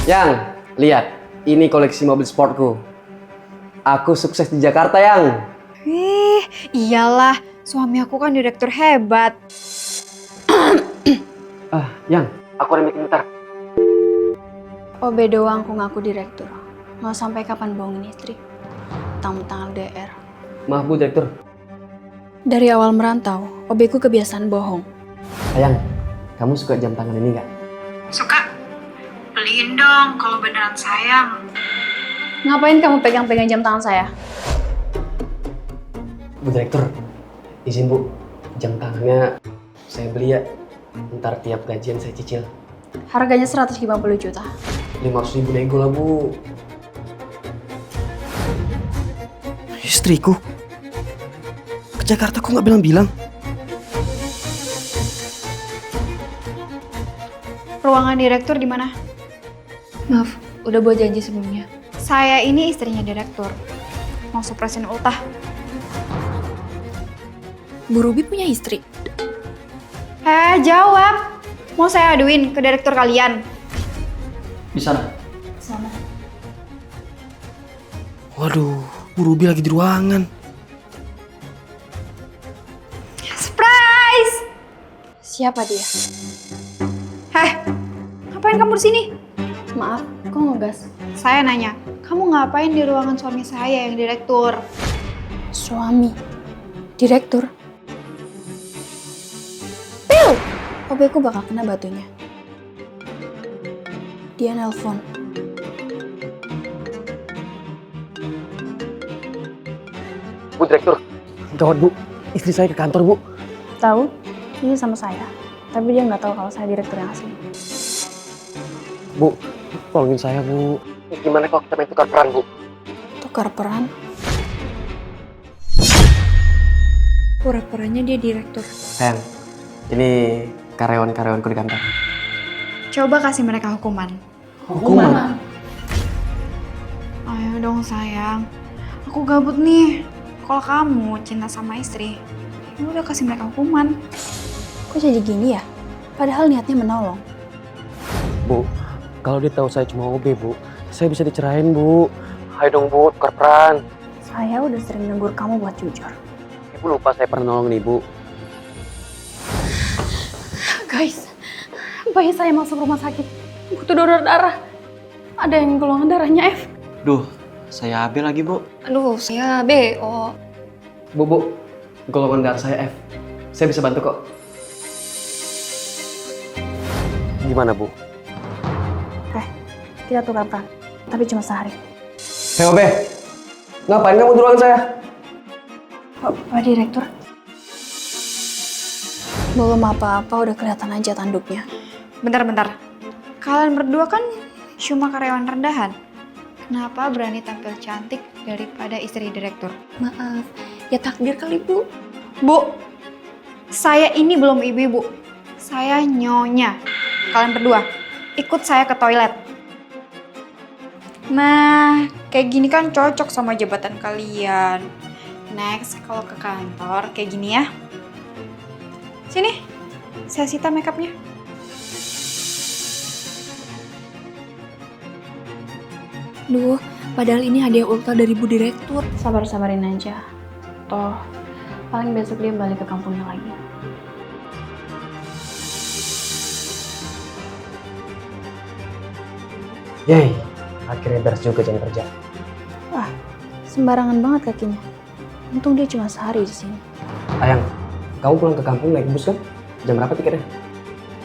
Yang, lihat, ini koleksi mobil sportku. Aku sukses di Jakarta, Yang. Iyalah, suami aku kan direktur hebat. Yang, aku ada meeting bentar. OB doang aku ngaku direktur. Mau sampai kapan bohongin istri? Tentang LDR. Maaf Bu, Direktur. Dari awal merantau, OB ku kebiasaan bohong. Sayang, kamu suka jam tangan ini nggak? Suka? Beliin dong kalau beneran sayang. Ngapain kamu pegang-pegang jam tangan saya? Bu Direktur, izin Bu, jam tangannya saya beli ya. Ntar tiap gajian saya cicil. Harganya 150 juta. 500.000 nego lah Bu. Istriku? Ke Jakarta kok nggak bilang-bilang? Ruangan direktur di mana? Maaf, udah buat janji sebelumnya. Saya ini istrinya direktur. Mau surprisein ultah. Bu Ruby punya istri? Jawab. Mau saya aduin ke direktur kalian? Di sana. Sana. Waduh, Bu Ruby lagi di ruangan. Surprise! Siapa dia? Ngapain kamu di sini? Maaf, kok ngegas? Saya nanya, kamu ngapain di ruangan suami saya yang direktur? Suami? Direktur? Pil! OB-ku bakal kena batunya. Dia nelpon. Bu Direktur, gawat Bu, istri saya ke kantor Bu. Tahu? Ini sama saya. Tapi dia nggak tahu kalau saya direktur yang asli. Bu, tolongin saya Bu. Gimana kalau kita main tukar peran Bu? Tukar peran? Pura-puranya dia direktur. Sayang, ini karyawan-karyawanku di kantor. Coba kasih mereka hukuman. Hukuman? Ayo dong sayang. Aku gabut nih. Kalau kamu cinta sama istri, ya udah kasih mereka hukuman. Kok jadi gini ya? Padahal niatnya menolong. Bu, kalau dia tahu saya cuma OB Bu, saya bisa dicerahin Bu. Ayo dong Bu, tukar peran. Saya udah sering negur kamu buat jujur. Ibu lupa saya pernah nolong nih Bu. Guys, bayi saya masuk rumah sakit. Butuh donor darah. Ada yang golongan darahnya F. Duh, saya AB lagi, Bu. Aduh, saya BO. Bu, golongan darah saya F. Saya bisa bantu kok. Gimana Bu? Kita tukar peran, tapi cuma sehari. Hei OB, ngapain kamu di ruangan saya? Pak Direktur. Belum apa-apa udah kelihatan aja tanduknya. Bentar. Kalian berdua kan cuma karyawan rendahan. Kenapa berani tampil cantik daripada istri direktur? Maaf, ya takdir kali Bu. Bu, saya ini belum ibu-ibu. Saya nyonya. Kalian berdua, ikut saya ke toilet. Nah, kayak gini kan cocok sama jabatan kalian. Next, kalau ke kantor kayak gini ya. Sini, saya sita makeupnya. Duh, padahal ini hadiah ulta dari Bu Direktur. Sabar-sabarin aja. Toh, paling besok dia balik ke kampungnya lagi. Yeay, akhirnya beres juga jam kerja. Wah, sembarangan banget kakinya. Untung dia cuma sehari di sini. Ayang, kamu pulang ke kampung naik bus kan? Jam berapa tiketnya?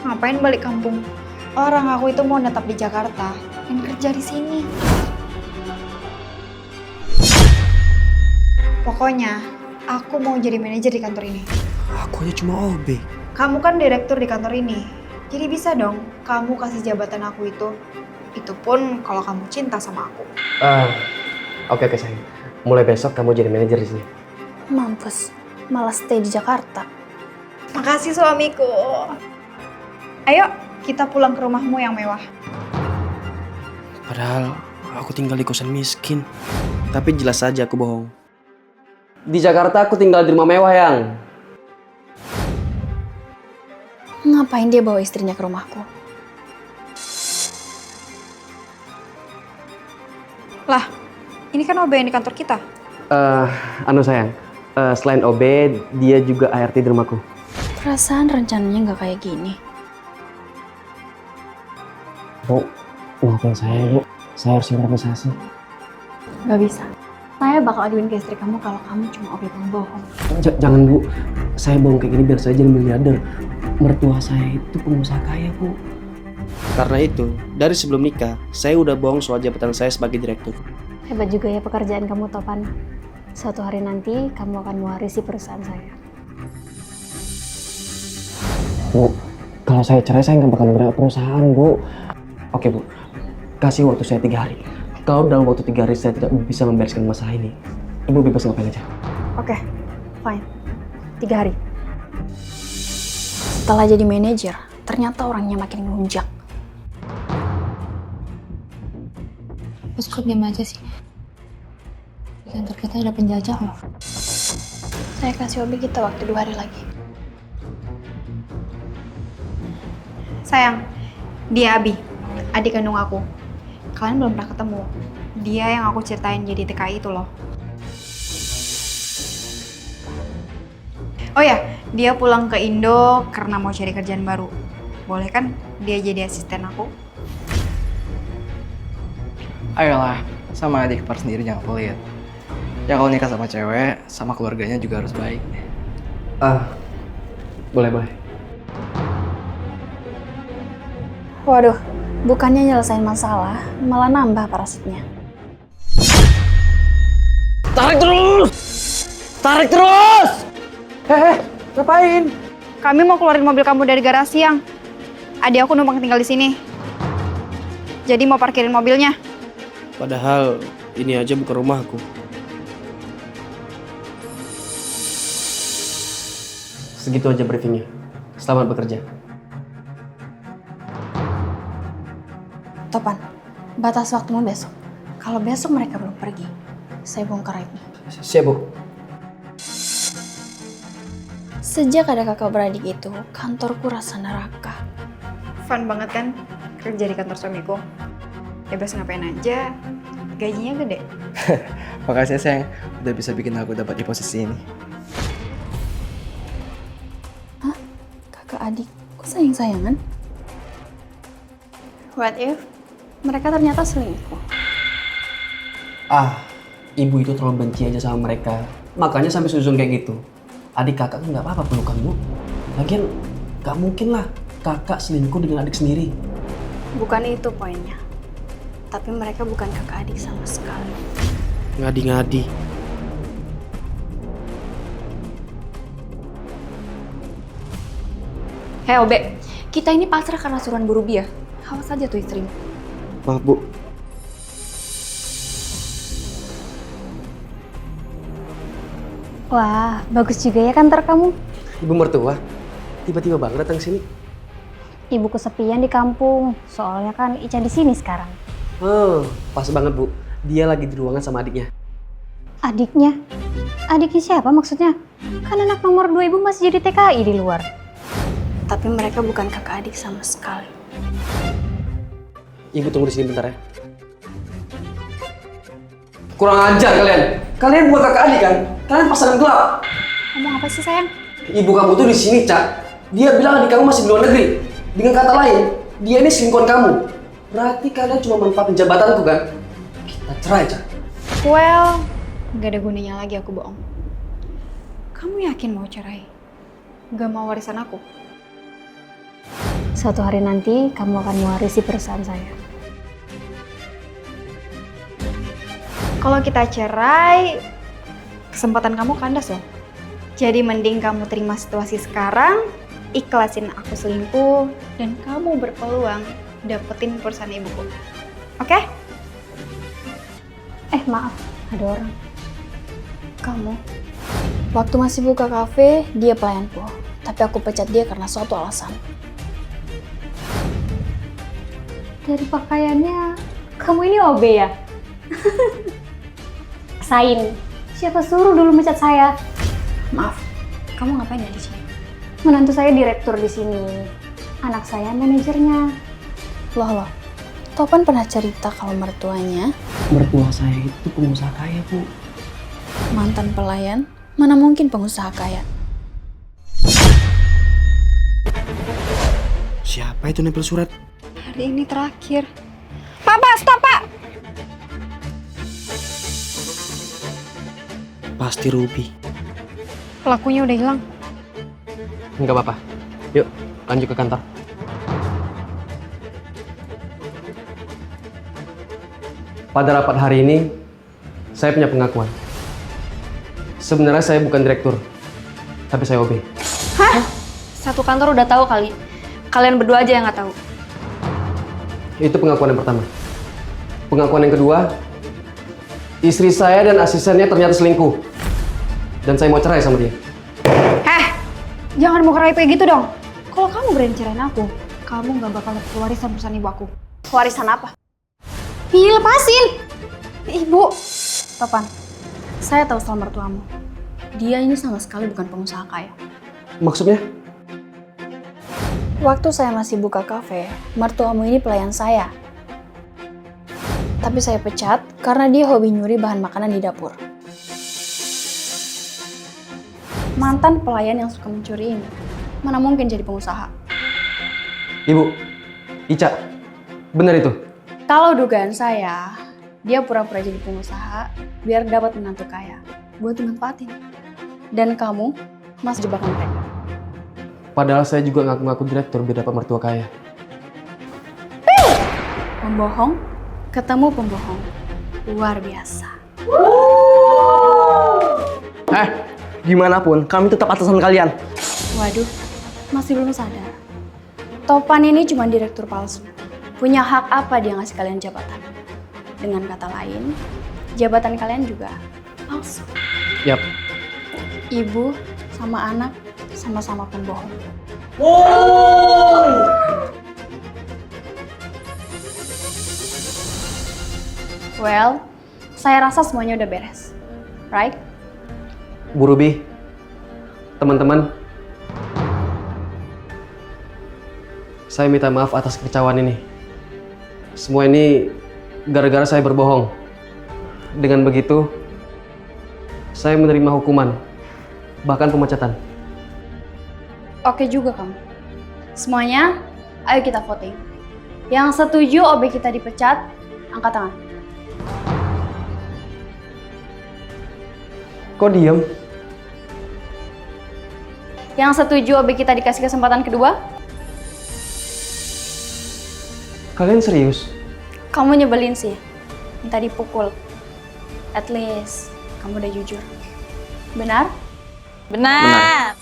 Ngapain balik kampung? Orang aku itu mau netap di Jakarta dan kerja di sini. Pokoknya, aku mau jadi manajer di kantor ini. Aku aja cuma OB. Kamu kan direktur di kantor ini. Jadi bisa dong kamu kasih jabatan aku itu. Itu pun kalau kamu cinta sama aku. Oke sayang. Mulai besok kamu jadi manajer di sini. Mampus, malah stay di Jakarta. Makasih suamiku. Ayo, kita pulang ke rumahmu yang mewah. Padahal aku tinggal di kosan miskin. Tapi jelas saja aku bohong. Di Jakarta aku tinggal di rumah mewah, Yang. Ngapain dia bawa istrinya ke rumahku? Lah, ini kan OB yang di kantor kita. Anu sayang, selain OB, dia juga ART di rumahku. Perasaan rencananya nggak kayak gini. Bu, maafin saya Bu, saya harus improvisasi. Gak bisa. Saya bakal aduin ke istri kamu kalau kamu cuma OB pembohong. Jangan Bu, saya bohong kayak gini biar saya jadi miliarder. Mertua saya itu pengusaha kaya Bu. Karena itu, dari sebelum nikah, saya udah bohong soal jabatan saya sebagai direktur. Hebat juga ya pekerjaan kamu, Topan. Suatu hari nanti kamu akan mewarisi perusahaan saya. Bu, kalau saya cerai saya nggak bakal berada perusahaan Bu. Oke Bu, kasih waktu saya 3 hari. Kalau dalam waktu 3 hari saya tidak bisa membereskan masalah ini, Ibu bebas ngapain aja. Oke, fine. 3 hari. Setelah jadi manajer, ternyata orangnya makin ngelunjak. Bos kok diam aja sih? Di kantor kita ada penjajah loh. Saya kasih OB kita waktu 2 hari lagi. Sayang, dia Abi, adik kandung aku. Kalian belum pernah ketemu. Dia yang aku ceritain jadi TKI itu loh. Oh ya, dia pulang ke Indo karena mau cari kerjaan baru. Boleh kan dia jadi asisten aku? Ayolah, sama adik ipar sendiri jangan pelit. Ya kalau nikah sama cewek, sama keluarganya juga harus baik. Boleh. Waduh, bukannya nyelesain masalah, malah nambah parasitnya. Tarik terus! Ngapain? Kami mau keluarin mobil kamu dari garasi yang adik aku numpang tinggal di sini. Jadi mau parkirin mobilnya. Padahal ini aja bukan rumahku. Segitu aja briefingnya. Selamat bekerja. Topan, batas waktumu besok. Kalau besok mereka belum pergi, saya bongkar ini. Siap Bu. Sejak ada kakak beradik itu, kantorku rasa neraka. Fun banget kan kerja di kantor suamiku. Bebas ngapain aja, gajinya gede. Makasih sayang, udah bisa bikin aku dapat di posisi ini. Hah? Kakak adik, kok sayang-sayangan? What if mereka ternyata selingkuh? Ibu itu terlalu benci aja sama mereka. Makanya sampai susun kayak gitu. Adik kakak kan nggak apa-apa pelukan Bu. Lagian nggak mungkin lah kakak selingkuh dengan adik sendiri. Bukan itu poinnya. Tapi mereka bukan kakak adik sama sekali. Ngadi-ngadi. Hei Obe, kita ini pasrah karena suruhan Bu Ruby ya. Awas aja tuh istrimu. Maaf Bu, Wah, bagus juga ya kantor kamu. Ibu mertua tiba-tiba banget datang sini. Ibu kesepian di kampung, soalnya kan Ica di sini sekarang. Pas banget Bu. Dia lagi di ruangan sama adiknya. Adiknya? Adiknya siapa maksudnya? Kan anak nomor 2 ibu masih jadi TKI di luar. Tapi mereka bukan kakak adik sama sekali. Ibu tunggu di sini bentar ya. Kurang ajar kalian. Kalian bukan kakak adik kan? Kalian pasangan gelap. Ngomong apa sih sayang? Ibu kamu tuh di sini, Cak. Dia bilang adik kamu masih di luar negeri. Dengan kata lain, dia ini selingkuhan kamu. Berarti kalian cuma manfaatin jabatanku kan? Kita cerai, Cak. Well, gak ada gunanya lagi aku bohong. Kamu yakin mau cerai? Gak mau warisan aku? Suatu hari nanti kamu akan mewarisi perusahaan saya. Kalau kita cerai, kesempatan kamu kandas loh. Jadi mending kamu terima situasi sekarang, ikhlasin aku selingkuh, dan kamu berpeluang dapetin perusahaan ibuku. Oke? Maaf, ada orang. Kamu, waktu masih buka kafe, dia pelayanku. Tapi aku pecat dia karena suatu alasan. Dari pakaiannya, kamu ini OB ya? Sain, siapa suruh dulu mecat saya? Maaf, kamu ngapain ya di sini? Menantu saya direktur di sini. Anak saya manajernya. Loh, Topan pernah cerita kalau mertuanya Mertua saya itu pengusaha kaya, Bu. mantan pelayan, mana mungkin pengusaha kaya. Siapa itu nempel surat? Hari ini terakhir. Papa, stop, Pak! Pasti Ruby. Pelakunya udah hilang. Nggak apa-apa. Yuk, lanjut ke kantor. Pada rapat hari ini, saya punya pengakuan. Sebenarnya saya bukan direktur, tapi saya OB. Satu kantor udah tahu kali. Kalian berdua aja yang nggak tahu. Itu pengakuan yang pertama. Pengakuan yang kedua, istri saya dan asistennya ternyata selingkuh. Dan saya mau cerai sama dia. Jangan mau kerai kayak gitu dong. Kalau kamu berani cerain aku, kamu nggak bakal dapat warisan perusahaan ibu aku. Warisan apa? Ih, lepasin! Ibu! Topan, saya tahu soal mertuamu. Dia ini sama sekali bukan pengusaha kaya. Maksudnya? Waktu saya masih buka kafe, mertuamu ini pelayan saya. Tapi saya pecat karena dia hobi nyuri bahan makanan di dapur. Mantan pelayan yang suka mencuri ini, mana mungkin jadi pengusaha? Ibu, Ica, benar itu? Kalau dugaan saya, dia pura-pura jadi pengusaha biar dapat menantu kaya buat dimanfaatin. Dan kamu masih jebakan mereka. Padahal saya juga ngaku-ngaku direktur biar dapat mertua kaya. Pembohong, ketemu pembohong. Luar biasa. Gimana pun, kami tetap atasan kalian. Waduh, masih belum sadar. Topan ini cuma direktur palsu. Punya hak apa dia ngasih kalian jabatan? Dengan kata lain, jabatan kalian juga palsu. Yap. Ibu sama anak sama-sama pembohong. Well, saya rasa semuanya udah beres. Right? Bu Ruby, teman-teman, saya minta maaf atas kekecewaan ini. Semua ini gara-gara saya berbohong. Dengan begitu, saya menerima hukuman, bahkan pemecatan. Oke juga kamu. Semuanya, ayo kita voting. Yang setuju OB kita dipecat, angkat tangan. Kok diem? Yang setuju OB kita dikasih kesempatan kedua? Kalian serius? Kamu nyebelin sih. Minta dipukul. At least, kamu udah jujur. Benar? Benar.